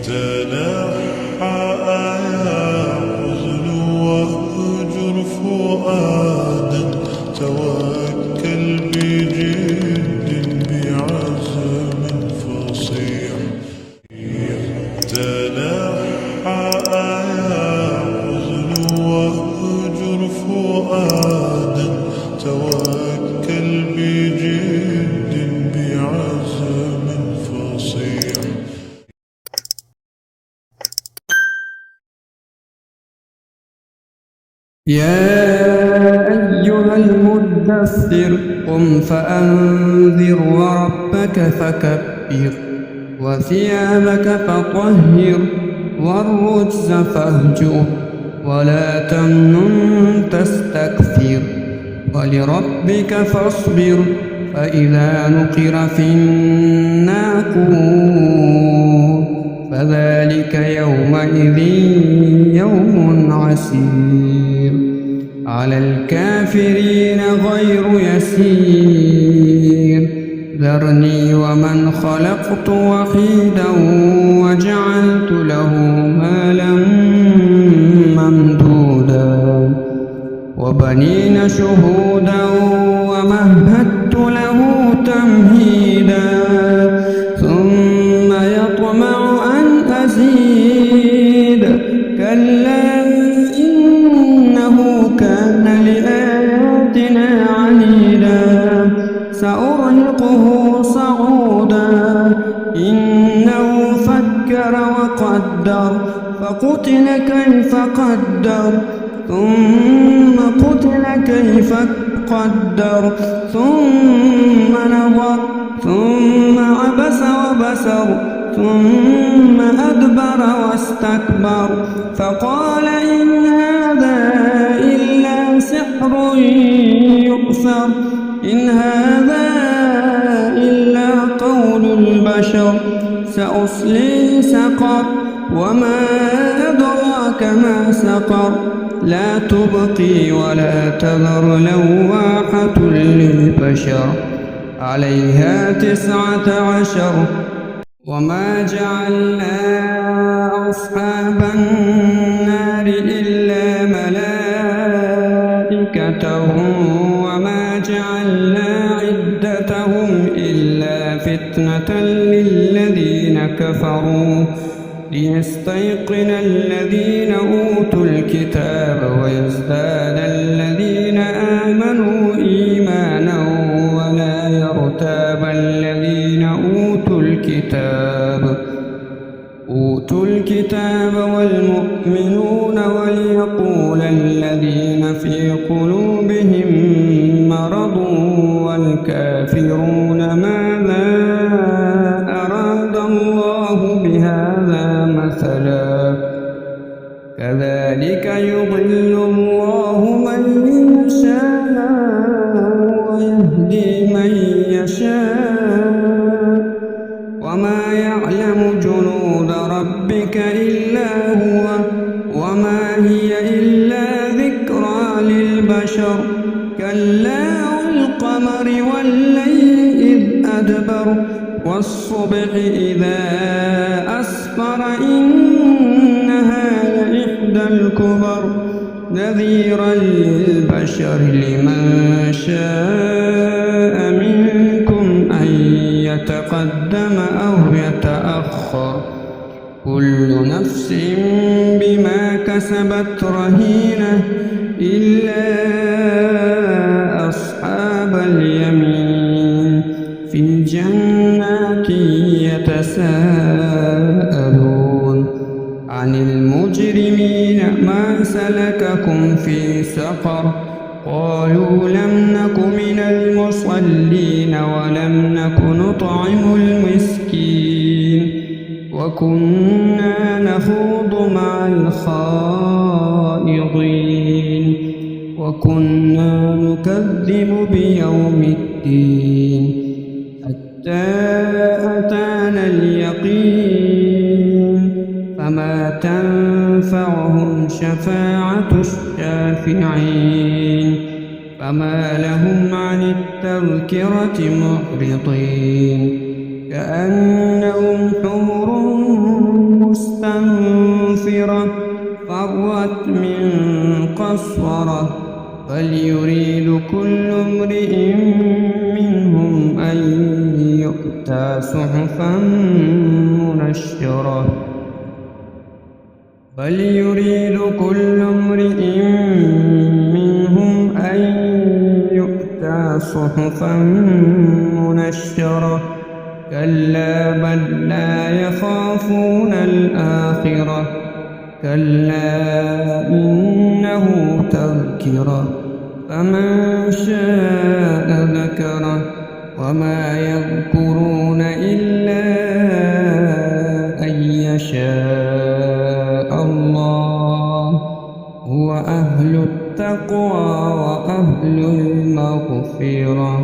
تنحى يا حزن واهجر فؤادا توكل بجد بعزم فصيح تنحى يا حزن واهجر فؤادا توكل بجد بعزم فصيح. يا أيها المدثر قم فأنذر وربك فكبر وثيابك فطهر والرجز فاهجر ولا تمنن تستكثر ولربك فاصبر فإذا نقر في الناقور فذلك يومئذ يوم عسير على الكافرين غير يسير ذرني ومن خلقت وحيدا وجعلت له مالا ممدودا وبنين شهودا ومهدت له تمهيدا ثم يطمع أن أزيد كلا إنه كان لآياتنا عنيدا سأرهقه صعودا إنه فكر وقدر فقتل كيف قدر ثم قتل كيف قدر ثم نظر ثم عبس وبسر ثم أدبر واستكبر فقال إن هذا إلا سحر يؤثر إن هذا إلا قول البشر سأصلي سقر وما أدراك ما سقر لا تبقي ولا تذر لواحة للبشر عليها 19 وما جعلنا أصحاب النار إلا ملائكة وما جعلنا عدتهم إلا فتنة للذين كفروا ليستيقن الذين أوتوا الكتاب ويزداد الذين آمنوا إيمانا ولا يرتاب الذين أوتوا الكتاب والمؤمنون وليقول الذين في قلوبهم مرض والكافرون ماذا أراد الله بهذا مثلا كذلك يضل الله من يشاء ويهدي من يشاء وما يعلم جنود ربك إلا هو وما هي إلا ذكرى للبشر كلا والقمر والليل إذ أدبر والصبح إذا أسفر إنها لإحدى الكبر نذيرا للبشر لمن شاء منكم أن يتقدم أو يتأخر كل نفس بما كسبت رهينة إلا أصحاب اليمين في جنات يتساءلون عن المجرمين ما سلككم في سقر قالوا لم نك من المصلين ولم نك نطعم المسكين وكنا نخوض مع الخائضين وكنا نكذب بيوم الدين حتى أتانا اليقين فما تنفعهم شفاعة الشافعين فما لهم عن التذكرة معرضين كأنهم حمر مدبرة فرت من قسورة بل يريد كل امرئ منهم أن يؤتى صحفا منشرة بل يريد كل امرئ منهم أن يؤتى صحفا منشرة كلا بل لا يخافون الآخرة كلا إنه تذكرة فمن شاء ذكره وما يذكرون إلا أن يشاء الله هو أهل التقوى وأهل المغفرة.